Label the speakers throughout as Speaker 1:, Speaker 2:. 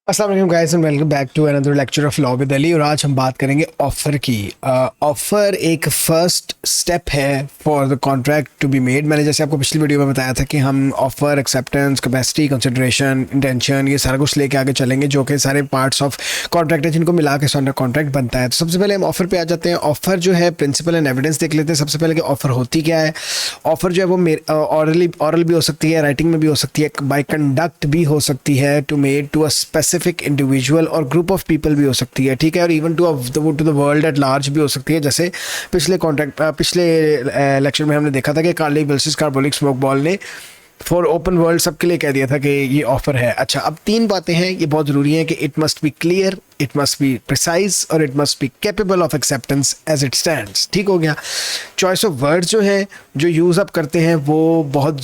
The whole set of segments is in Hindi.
Speaker 1: अस्सलाम वालेकुम guys and welcome back to another lecture of law with Ali. और आज हम बात करेंगे ऑफ़र की। ऑफ़र एक फ़र्स्ट स्टेप है for the contract to be made. मैंने जैसे आपको पिछली वीडियो में बताया था कि हम offer, acceptance, capacity, consideration, intention, ये सारा कुछ लेके आगे चलेंगे, जो कि सारे पार्ट्स ऑफ कॉन्ट्रैक्ट है जिनको मिला के सारा कॉन्ट्रैक्ट बनता है। तो सबसे पहले हम ऑफ़र पे आ जाते हैं। ऑफ़र जो है प्रिंसिपल एंड एविडेंस देख लेते हैं सबसे पहले कि ऑफ़र होती क्या है। ऑफ़र जो है वो ऑरल भी हो सकती है, राइटिंग में भी हो सकती है, बाय कंडक्ट भी हो सकती है, to made to a specific individual और ग्रुप ऑफ पीपल भी हो सकती है, ठीक है, और even to the world at large भी हो सकती है। जैसे पिछले लेक्चर में हमने देखा था कि कार्ली विल्सन कार्बोनिक स्मोक बॉल ने फॉर ओपन वर्ल्ड सबके लिए कह दिया था कि ये ऑफर है। अच्छा, अब तीन बातें हैं, ये बहुत ज़रूरी हैं कि it must be clear, it must be precise और it must be capable of acceptance as it stands. ठीक हो गया। चॉइस ऑफ वर्ड्स जो है, जो यूज़ अप करते हैं, वो बहुत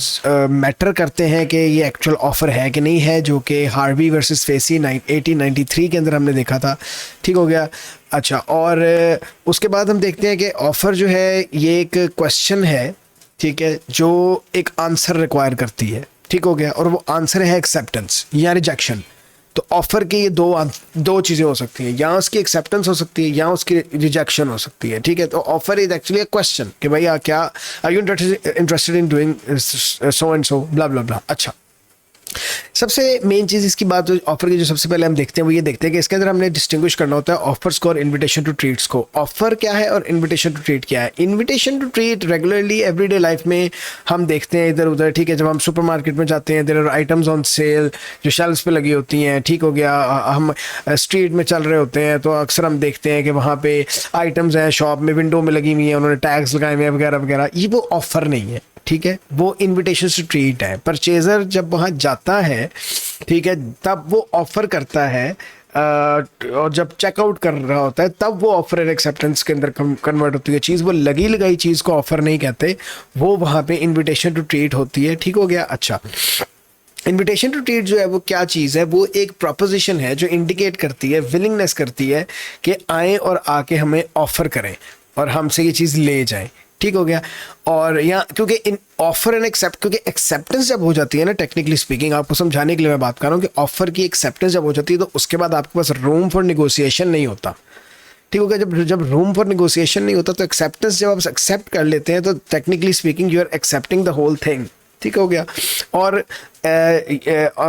Speaker 1: मैटर करते हैं कि ये एक्चुअल ऑफ़र है कि नहीं है, जो कि हार्वी वर्सेस फेसी 1893 के अंदर हमने देखा था। ठीक हो गया। अच्छा, और उसके बाद हम देखते हैं कि ऑफ़र जो है ये एक क्वेश्चन है, ठीक है, जो एक आंसर रिक्वायर करती है। ठीक हो गया। और वो आंसर है एक्सेप्टेंस या रिजेक्शन। तो ऑफर के ये दो चीज़ें हो सकती हैं, या उसकी एक्सेप्टेंस हो सकती है या उसकी रिजेक्शन हो सकती है। ठीक है। तो offer is actually a question कि भैया क्या are you interested in doing so and so blah blah blah. अच्छा, सबसे मेन चीज़ इसकी बात ऑफर की जो सबसे पहले हम देखते हैं वो ये देखते हैं कि इसके अंदर हमने डिस्टिंग्विश करना होता है ऑफर्स को और इनविटेशन टू ट्रीट्स को। ऑफर क्या है और इनविटेशन टू ट्रीट क्या है। Invitation to treat regularly everyday life में हम देखते हैं इधर उधर। ठीक है, जब हम सुपरमार्केट में जाते हैं, there are items on sale जो शेल्फ्स पे लगी होती हैं। ठीक हो गया। हम स्ट्रीट में चल रहे होते हैं तो अक्सर हम देखते हैं कि वहाँ पे आइटम्स हैं शॉप में, विंडो में लगी हुई हैं, उन्होंने टैग्स लगाए हुए हैं वगैरह वगैरह। ये वो ऑफर नहीं है, ठीक है, वो इनविटेशन टू ट्रीट है। परचेजर जब वहाँ जाता है, ठीक है, तब वो ऑफर करता है, और जब चेकआउट कर रहा होता है तब वो ऑफर एंड एक्सेप्टेंस के अंदर कन्वर्ट होती है चीज़। वो लगी लगाई चीज़ को ऑफर नहीं कहते, वो वहाँ पे इनविटेशन टू ट्रीट होती है। ठीक हो गया। अच्छा, इनविटेशन टू ट्रीट जो है वो क्या चीज़ है, वो एक प्रपोजिशन है जो इंडिकेट करती है, विलिंगनेस करती है कि आए और आके हमें ऑफर करें और हमसे ये चीज़ ले जाएं। ठीक हो गया। और यहाँ क्योंकि इन ऑफर एंड एक्सेप्ट, क्योंकि एक्सेप्टेंस जब हो जाती है ना, टेक्निकली स्पीकिंग आपको समझाने के लिए मैं बात कर रहा हूँ कि ऑफर की एक्सेप्टेंस जब हो जाती है तो उसके बाद आपके पास रूम फॉर निगोसिएशन नहीं होता। ठीक हो गया। जब रूम फॉर निगोसिएशन नहीं होता तो एक्सेप्टेंस जब आप एक्सेप्ट कर लेते हैं तो technically speaking you are accepting the whole thing. ठीक हो गया। और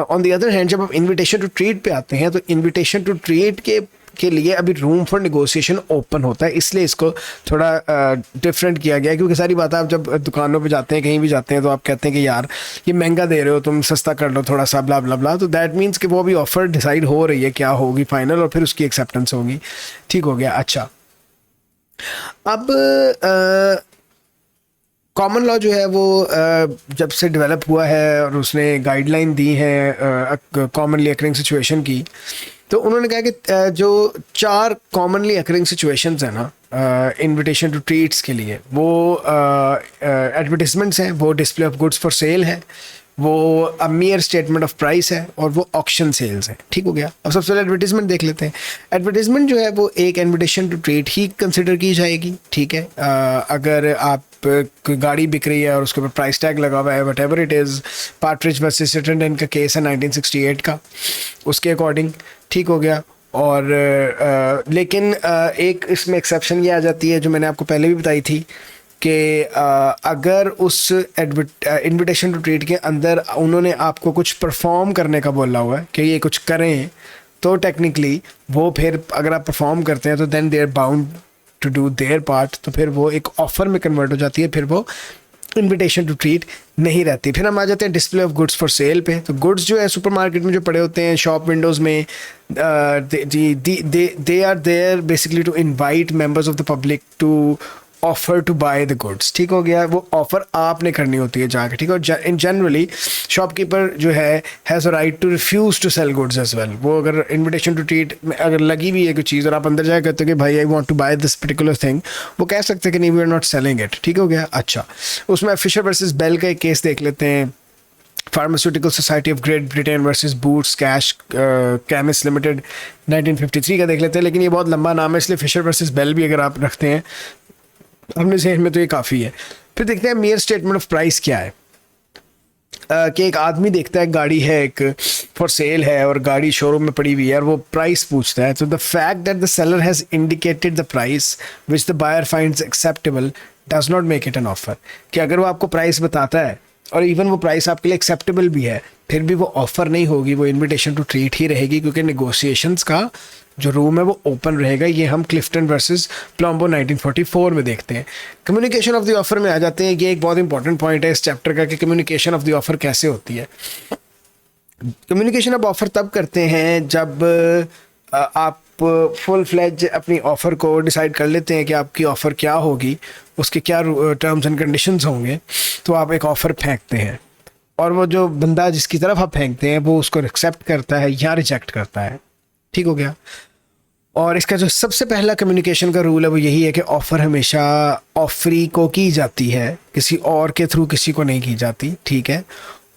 Speaker 1: ऑन द अदर हैंड जब आप इनविटेशन टू ट्रीट पे आते हैं तो इनविटेशन टू ट्रीट के लिए अभी रूम फॉर निगोसिएशन ओपन होता है, इसलिए इसको थोड़ा डिफरेंट किया गया है। क्योंकि सारी बात आप जब दुकानों पे जाते हैं, कहीं भी जाते हैं, तो आप कहते हैं कि यार ये महंगा दे रहे हो, तुम सस्ता कर लो थोड़ा सा, ब्ला ब्ला ब्ला। तो दैट मीन्स कि वो अभी ऑफर डिसाइड हो रही है क्या होगी फाइनल, और फिर उसकी एक्सेप्टेंस होगी। ठीक हो गया। अच्छा, अब कॉमन लॉ जो है वो जब से डेवलप हुआ है और उसने गाइडलाइन दी है कॉमनली अकरिंग सिचुएशन की, तो उन्होंने कहा कि जो चार कॉमनली अकरिंग सिचुएशंस हैं ना इनविटेशन टू ट्रीट्स के लिए, वो एडवर्टिजमेंट्स हैं, वो display of goods for sale है, वो अ मियर स्टेटमेंट ऑफ प्राइस है, और वो ऑक्शन सेल्स है। ठीक हो गया। अब सबसे पहले एडवर्टीजमेंट देख लेते हैं। एडवर्टीजमेंट जो है वो एक इनविटेशन टू ट्रेड ही कंसिडर की जाएगी। ठीक है, अगर आप कोई गाड़ी बिक रही है और उसके ऊपर प्राइस टैग लगा हुआ है, whatever it is, partridge versus सिटरडन का केस है 1968 का, उसके अकॉर्डिंग। ठीक हो गया। और लेकिन एक इसमें एक्सेप्शन ये आ जाती है जो मैंने आपको पहले भी बताई थी कि अगर उस इनविटेशन टू ट्रीट के अंदर उन्होंने आपको कुछ परफॉर्म करने का बोला हुआ है कि ये कुछ करें, तो टेक्निकली वो फिर अगर आप परफॉर्म करते हैं तो then they are bound to do their part, तो फिर वो एक ऑफर में कन्वर्ट हो जाती है, फिर वो इनविटेशन टू ट्रीट नहीं रहती। फिर हम आ जाते हैं display of goods for sale पे। तो गुड्स जो है सुपरमार्केट में जो पड़े होते हैं शॉप विंडोज़ में, they are there basically to invite members of the public to offer to buy the goods. ठीक हो गया। वो ऑफर आपने करनी होती है जाके। ठीक है। इन जनरली शॉपकीपर जो है has a right to refuse to sell goods as well. वो अगर इनविटेशन टू ट्रीट में अगर लगी हुई है कोई चीज़ और आप अंदर जाके कहते हो कि भाई I want to buy this particular thing, वो कह सकते हैं कि नहीं, we are not selling it. ठीक हो गया। अच्छा, उसमें फिशर वर्सेस बेल का एक केस देख लेते हैं। Pharmaceutical society of great Britain versus boots cash chemist limited 1953 का देख लेते हैं, लेकिन ये बहुत लंबा नाम है इसलिए फिशर वर्सेस बेल भी अगर आप रखते हैं अपने जहन में तो ये काफ़ी है। फिर देखते हैं मियर स्टेटमेंट ऑफ प्राइस क्या है। कि एक आदमी देखता है गाड़ी है एक फॉर सेल है और गाड़ी शोरूम में पड़ी हुई है और वो प्राइस पूछता है, तो the fact that the seller has indicated the price which the buyer finds acceptable does not make it an offer. कि अगर वो आपको प्राइस बताता है और इवन वो प्राइस आपके लिए एक्सेप्टेबल भी है, फिर भी वो ऑफ़र नहीं होगी, वो इनविटेशन टू ट्रीट ही रहेगी, क्योंकि नेगोशिएशंस का जो रूम है वो ओपन रहेगा। ये हम क्लिफ्टन वर्सेस प्लम्बो 1944 में देखते हैं। कम्युनिकेशन ऑफ द ऑफर में आ जाते हैं। ये एक बहुत इंपॉर्टेंट पॉइंट है इस चैप्टर का कि कम्युनिकेशन ऑफ द ऑफर कैसे होती है। कम्युनिकेशन ऑफ ऑफर तब करते हैं जब आप फुल फ्लेज अपनी ऑफ़र को डिसाइड कर लेते हैं कि आपकी ऑफ़र क्या होगी, उसके क्या टर्म्स एंड कंडीशंस होंगे, तो आप एक ऑफ़र फेंकते हैं और वो जो बंदा जिसकी तरफ आप फेंकते हैं वो उसको एक्सेप्ट करता है या रिजेक्ट करता है। ठीक हो गया। और इसका जो सबसे पहला कम्युनिकेशन का रूल है वो यही है कि ऑफ़र हमेशा ऑफरी को की जाती है, किसी और के थ्रू किसी को नहीं की जाती। ठीक है।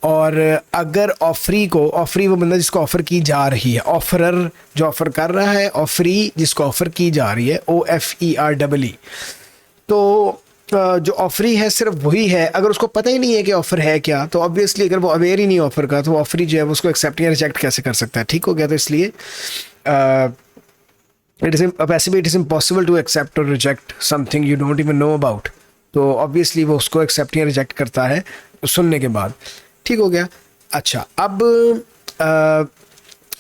Speaker 1: और अगर ऑफरी वो बंदा जिसको ऑफ़र की जा रही है, ऑफरर जो ऑफ़र कर रहा है, ऑफरी जिसको ऑफ़र की जा रही है, OFEREE, तो जो ऑफरी है सिर्फ वही है। अगर उसको पता ही नहीं है कि ऑफ़र है क्या, तो ऑब्वियसली अगर वो अवेयर ही नहीं ऑफ़र का, तो ऑफरी जो है उसको एक्सेप्ट या रिजेक्ट कैसे कर सकता है। ठीक हो गया। तो इसलिए it is impossible to accept और reject something you don't even know about. तो ऑब्वियसली वो उसको एक्सेप्ट या रिजेक्ट करता है सुनने के बाद। ठीक हो गया। अच्छा, अब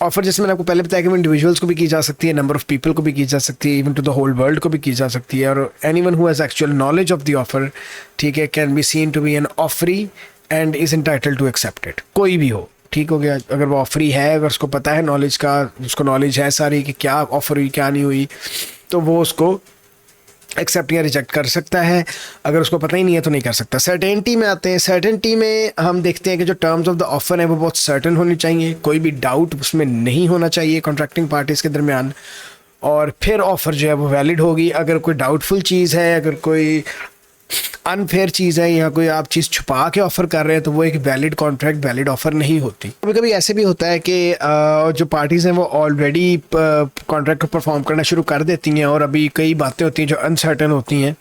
Speaker 1: ऑफ़र जैसे मैंने आपको पहले बताया कि वो इंडिविजुअल्स को भी की जा सकती है, नंबर ऑफ़ पीपल को भी की जा सकती है, even to the whole world को भी की जा सकती है। और anyone who has actual knowledge of the offer, ठीक है, can be seen to be an offeree and is entitled to accept it. कोई भी हो। ठीक हो गया। अगर वो ऑफरी है, अगर उसको पता है नॉलेज का, उसको नॉलेज है सारी कि क्या ऑफ़र हुई क्या नहीं हुई, तो वो उसको एक्सेप्ट या रिजेक्ट कर सकता है। अगर उसको पता ही नहीं है तो नहीं कर सकता। सर्टेनिटी में आते हैं। सर्टेनिटी में हम देखते हैं कि जो टर्म्स ऑफ द ऑफर है वो बहुत सर्टन होनी चाहिए, कोई भी डाउट उसमें नहीं होना चाहिए कॉन्ट्रैक्टिंग पार्टीज़ के दरमियान। और फिर ऑफ़र जो है वो वैलिड होगी। अगर कोई डाउटफुल चीज़ है, अगर कोई अनफेयर चीज़ है या कोई आप चीज़ छुपा के ऑफ़र कर रहे हैं, तो वो एक वैलिड कॉन्ट्रैक्ट, वैलिड ऑफ़र नहीं होती। कभी कभी ऐसे भी होता है कि जो पार्टीज़ हैं वो ऑलरेडी कॉन्ट्रैक्ट को परफॉर्म करना शुरू कर देती हैं और अभी कई बातें होती हैं जो अनसर्टन होती हैं,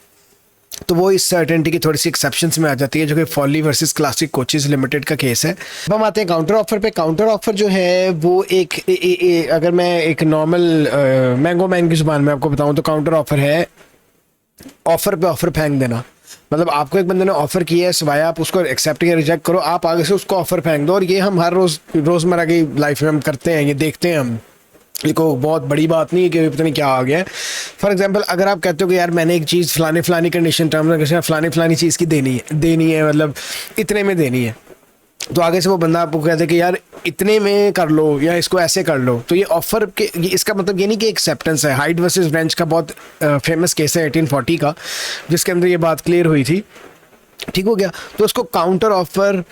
Speaker 1: तो वो इस सर्टेनिटी की थोड़ी सी एक्सेप्शंस में आ जाती है, जो कि Foley versus classic coaches limited का केस है। अब हम आते हैं काउंटर ऑफर पे। काउंटर ऑफर जो है वो अगर मैं एक नॉर्मल मैंगो मैन की ज़ुबान में आपको बताऊं तो काउंटर ऑफर है ऑफर पे ऑफर फेंक देना। मतलब आपको एक बंदे ने ऑफर किया है, सिवाय आप उसको एक्सेप्ट या रिजेक्ट करो, आप आगे से उसको ऑफर फेंक दो। और ये हम हर रोज़मर्रा की लाइफ में हम करते हैं, ये देखते हैं हम। ये कोई बहुत बड़ी बात नहीं है कि पता नहीं क्या आ गया है। फॉर एग्जांपल, अगर आप कहते हो कि यार मैंने एक चीज़ फलानी कंडीशन टर्म में फलानी चीज़ की देनी है, मतलब इतने में देनी है, तो आगे से वो बंदा आपको कहता है कि यार इतने में कर लो या इसको ऐसे कर लो, तो ये ऑफर के इसका मतलब ये नहीं कि एक्सेप्टेंस है। हाइड वर्सेस ब्रेंच का बहुत फेमस केस है 1840 का, जिसके अंदर ये बात क्लियर हुई थी। ठीक हो गया। तो उसको काउंटर ऑफर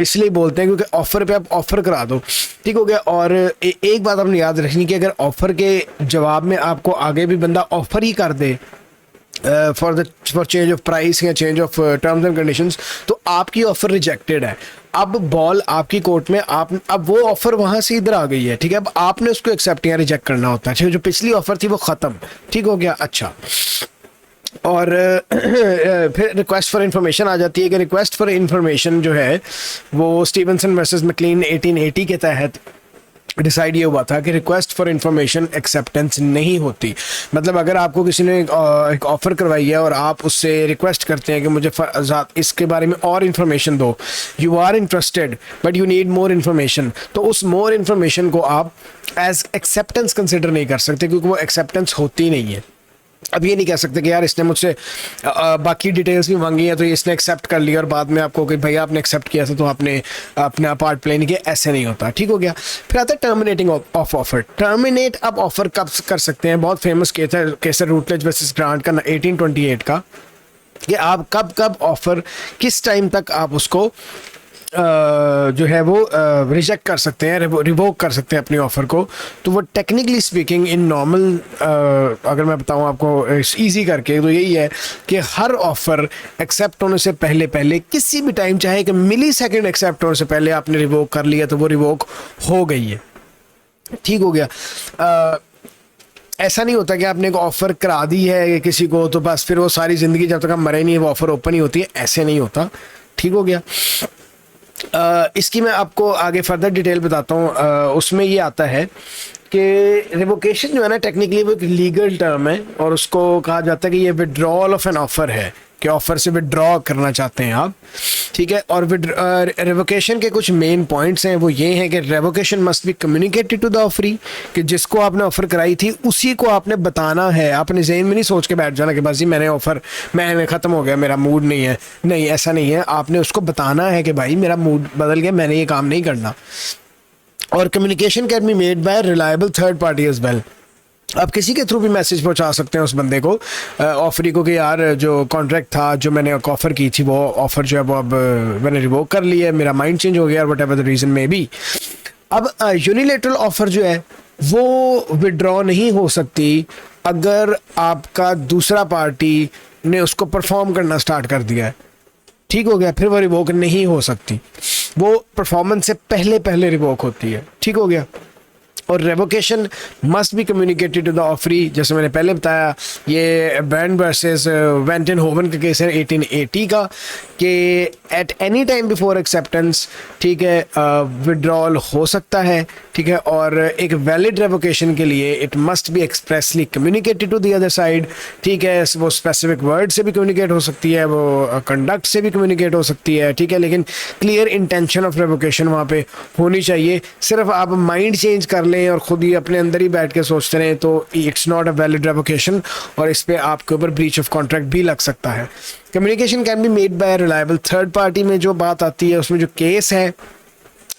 Speaker 1: इसलिए बोलते हैं क्योंकि ऑफर पे आप ऑफर करा दो। ठीक हो गया। और एक बात आपने याद रखनी कि अगर ऑफर के जवाब में आपको आगे भी बंदा ऑफर ही कर दे फॉर चेंज ऑफ प्राइस या change of terms and conditions, तो आपकी ऑफर रिजेक्टेड है। अब बॉल आपकी कोर्ट में, अब वो ऑफर वहां से इधर आ गई है। ठीक है। अब आपने उसको एक्सेप्ट या रिजेक्ट करना होता है। जो पिछली ऑफर थी वो खत्म। ठीक हो गया। अच्छा, और फिर रिक्वेस्ट फॉर इन्फॉर्मेशन आ जाती है कि रिक्वेस्ट फॉर इन्फॉर्मेशन जो है वो स्टीवनसन वर्सेस मैक्लीन 1880 के तहत डिसाइड ये हुआ था कि रिक्वेस्ट फॉर इन्फॉर्मेशन एक्सेप्टेंस नहीं होती। मतलब अगर आपको किसी ने एक ऑफ़र करवाई है और आप उससे रिक्वेस्ट करते हैं कि मुझे इसके बारे में और इन्फॉर्मेशन दो, you are interested but you need more information, तो उस मोर इन्फॉर्मेशन को आप एज एक्सेप्टेंस कंसिडर नहीं कर सकते, क्योंकि वो एक्सेप्टेंस होती नहीं है। अब ये नहीं कह सकते कि यार इसने मुझसे बाकी डिटेल्स भी मांगी हैं तो ये इसने एक्सेप्ट कर लिया और बाद में आपको कि भैया आपने एक्सेप्ट किया था तो आपने अपना पार्ट प्ले नहीं किया, ऐसे नहीं होता। ठीक हो गया। फिर आता है टर्मिनेटिंग ऑफ ऑफर। टर्मिनेट आप ऑफर कब कर सकते हैं? बहुत फेमस केस है रूटलेज वर्सेस ग्रांट का 1828 का, कि आप कब ऑफर किस टाइम तक आप उसको जो है वो रिजेक्ट कर सकते हैं, रिवोक कर सकते हैं अपनी ऑफ़र को। तो वो टेक्निकली स्पीकिंग इन नॉर्मल अगर मैं बताऊं आपको इजी करके, तो यही है कि हर ऑफ़र एक्सेप्ट होने से पहले किसी भी टाइम, चाहे कि मिली सेकेंड एक्सेप्ट होने से पहले आपने रिवोक कर लिया तो वो रिवोक हो गई है। ठीक हो गया। ऐसा नहीं होता कि आपने एक ऑफ़र करा दी है किसी को तो बस फिर वो सारी ज़िंदगी जब तक हम मरे नहीं वो ऑफ़र ओपन ही होती है, ऐसे नहीं होता। ठीक हो गया। इसकी मैं आपको आगे फर्दर डिटेल बताता हूँ। उसमें ये आता है कि रिवोकेशन जो है ना, टेक्निकली वो एक लीगल टर्म है और उसको कहा जाता है कि ये विड्रॉल ऑफ एन ऑफर है, कि ऑफर से विड्रॉ करना चाहते हैं आप, ठीक है। और रिवोकेशन के कुछ मेन पॉइंट्स हैं, वो ये हैं कि revocation must be communicated to the offeree, कि जिसको आपने ऑफर कराई थी उसी को आपने बताना है। आपने ज़हन में नहीं सोच के बैठ जाना कि बस जी मैंने ऑफर, मैं ख़त्म हो गया, मेरा मूड नहीं है, नहीं ऐसा नहीं है। आपने उसको बताना है कि भाई मेरा मूड बदल गया, मैंने ये काम नहीं करना। और communication can be made by reliable third party as well. आप किसी के थ्रू भी मैसेज पहुंचा सकते हैं उस बंदे को, ऑफरी को, कि यार जो कॉन्ट्रैक्ट था, जो मैंने ऑफ़र की थी, वो ऑफ़र जो है वो अब मैंने रिवोक कर लिया है, मेरा माइंड चेंज हो गया, what ever the reason may be. अब यूनिलेटरल ऑफ़र जो है वो विड्रॉ नहीं हो सकती अगर आपका दूसरा पार्टी ने उसको परफॉर्म करना स्टार्ट कर दिया है, ठीक हो गया, फिर वो रिवोक नहीं हो सकती। वो परफॉर्मेंस से पहले पहले रिवोक होती है, ठीक हो गया। और revocation must be communicated to the offeree, जैसे मैंने पहले बताया, ये बैंड वर्सेस वेंटन होवन का केस है 1880 का, कि at any time before acceptance, ठीक है, विड्रॉल हो सकता है, ठीक है। और एक वैलिड रेवोकेशन के लिए it must be expressly communicated to the other side, ठीक है। वो स्पेसिफिक वर्ड से भी कम्युनिकेट हो सकती है, वो कंडक्ट से भी कम्युनिकेट हो सकती है, ठीक है, लेकिन क्लियर इंटेंशन ऑफ रेवोकेशन वहाँ पे होनी चाहिए। सिर्फ आप माइंड चेंज कर लें और ख़ुद ही अपने अंदर ही बैठ के सोचते रहें तो it's not a valid revocation, और इस पर आपके ऊपर ब्रीच ऑफ कॉन्ट्रैक्ट भी लग सकता है। Communication can be made by reliable third party में जो बात आती है, उसमें जो केस है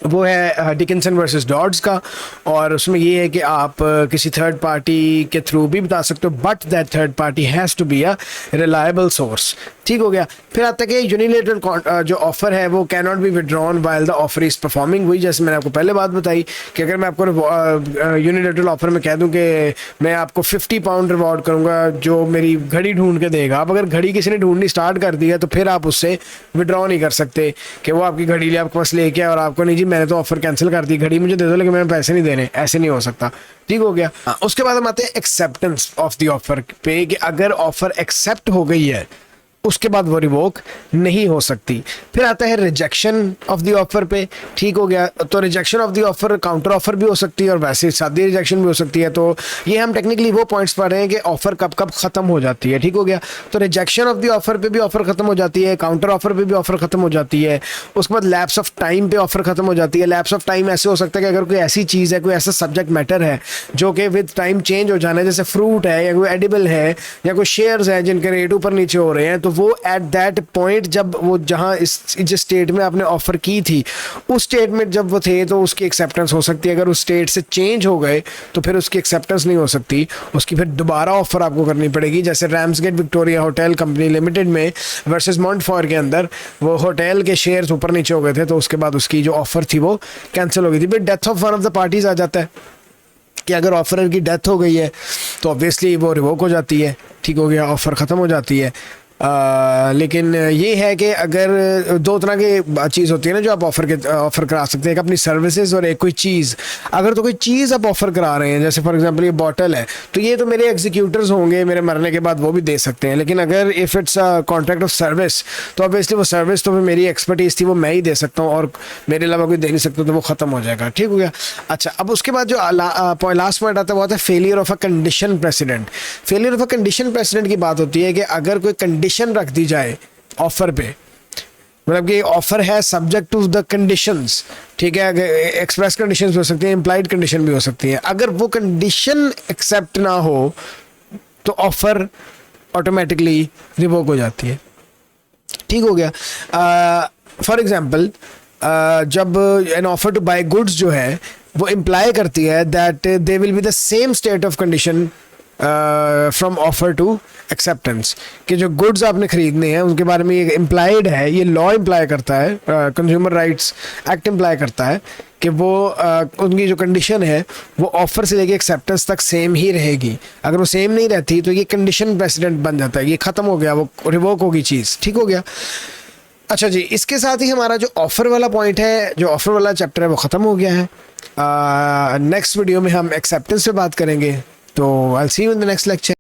Speaker 1: वो है डिकिंसन वर्सेस डॉड्स का, और उसमें ये है कि आप किसी थर्ड पार्टी के थ्रू भी बता सकते हो, but that third party has to be a reliable source, ठीक हो गया। फिर आता है कि यूनिलेटरल जो ऑफर है वो can not be withdrawn while the offer is performing. वही जैसे मैंने आपको पहले बात बताई कि अगर मैं आपको यूनिलेटरल ऑफर में कह दूं कि मैं आपको 50 पाउंड रिवॉर्ड करूंगा जो मेरी घड़ी ढूंढ के देगा, अब अगर घड़ी किसी ने ढूंढनी स्टार्ट कर दी है तो फिर आप उससे विड्रॉ नहीं कर सकते कि वो आपकी घड़ी ले आपके पास लेके आए और आपको, नहीं जी मैंने तो ऑफर कैंसिल कर दी, घड़ी मुझे दे दो लेकिन मैंने पैसे नहीं देने, ऐसे नहीं हो सकता, ठीक हो गया। उसके बाद हम आते हैं एक्सेप्टेंस ऑफ द ऑफर पे, कि अगर ऑफर एक्सेप्ट हो गई है उसके बाद वो रिवोक नहीं हो सकती। फिर आता है रिजेक्शन ऑफ द ऑफर पे, ठीक हो गया। तो rejection of the offer counter offer भी हो सकती है और वैसे सादी रिजेक्शन भी हो सकती है। तो ये हम टेक्निकली वो पॉइंट्स पढ़ रहे हैं कि ऑफर कब कब खत्म हो जाती है, ठीक हो गया। तो रिजेक्शन ऑफ द ऑफर पे भी ऑफर खत्म हो जाती है, काउंटर ऑफर पे भी ऑफर खत्म हो जाती है। उसके बाद लैप्स ऑफ टाइम पे ऑफर खत्म हो जाती है। लैप्स ऑफ टाइम ऐसे हो सकता है कि अगर कोई ऐसी चीज़ है, कोई ऐसा सब्जेक्ट मैटर है जो कि विद टाइम चेंज हो जाना है, जैसे फ्रूट है या कोई एडिबल है या कोई शेयर्स हैं जिनके रेट ऊपर नीचे हो रहे हैं, तो वो एट दैट पॉइंट जब वो जहां जिस स्टेट में आपने ऑफर की थी उस स्टेट में जब वो थे तो उसकी एक्सेप्टेंस हो सकती है। अगर उस स्टेट से चेंज हो गए तो फिर उसकी एक्सेप्टेंस नहीं हो सकती, उसकी फिर दोबारा ऑफर आपको करनी पड़ेगी। जैसे रैम्सगेट विक्टोरिया होटल कंपनी लिमिटेड में वर्सेस मॉन्टफॉर के अंदर वो होटल के शेयर्स ऊपर नीचे हो गए थे, तो उसके बाद उसकी जो ऑफर थी वो कैंसिल हो गई थी। फिर death of one of the parties आ जाता है कि अगर ऑफरर की डेथ हो गई है तो ऑब्वियसली वो रिवोक हो जाती है, ठीक हो गया, ऑफर ख़त्म हो जाती है। लेकिन ये है कि अगर दो तरह की चीज़ होती है ना जो आप ऑफ़र करा सकते हैं, एक अपनी सर्विसेज और एक कोई चीज़। अगर तो कोई चीज़ आप ऑफ़र करा रहे हैं, जैसे फॉर एग्जांपल ये बॉटल है, तो ये तो मेरे एग्जीक्यूटर्स होंगे, मेरे मरने के बाद वो भी दे सकते हैं। लेकिन अगर if it's a contract of service तो ऑब्वियसली वो सर्विस तो मेरी एक्सपर्टीज़ थी, वो मैं ही दे सकता हूँ और मेरे अलावा कोई दे नहीं सकता, तो वो ख़त्म हो जाएगा, ठीक हो गया। अच्छा, अब उसके बाद जो लास्ट पॉइंट आता है वो आता है failure of a condition president. Failure of a condition president की बात होती है कि अगर कोई कंडीशन रख दी जाए ऑफर पे, मतलब कि ऑफर है सब्जेक्ट टू द कंडीशंस, ठीक है, एक्सप्रेस कंडीशंस भी हो सकती हैं, इम्प्लाइड कंडीशन भी हो सकती है। अगर वो कंडीशन एक्सेप्ट ना हो तो ऑफर ऑटोमेटिकली रिवोक हो जाती है, ठीक हो गया। फॉर एग्जांपल जब an offer to buy goods जो है वो इम्प्लाई करती है that they will be the same state of condition from offer to acceptance, कि जो गुड्स आपने खरीदने हैं उनके बारे में ये इम्प्लाइड है, ये लॉ इम्प्लाई करता है, कंज्यूमर राइट्स एक्ट इम्प्लाई करता है कि वो उनकी जो कंडीशन है वो ऑफर से लेके एक्सेप्टेंस तक सेम ही रहेगी। अगर वो सेम नहीं रहती तो ये कंडीशन प्रेसिडेंट बन जाता है, ये ख़त्म हो गया, वो रिवोक होगी चीज़, ठीक हो गया। अच्छा जी, इसके साथ ही हमारा जो ऑफ़र वाला पॉइंट है, जो ऑफ़र वाला चैप्टर है वो ख़त्म हो गया है। नेक्स्ट वीडियो में हम एक्सेप्टेंस पे बात करेंगे, तो I will see you in the next lecture.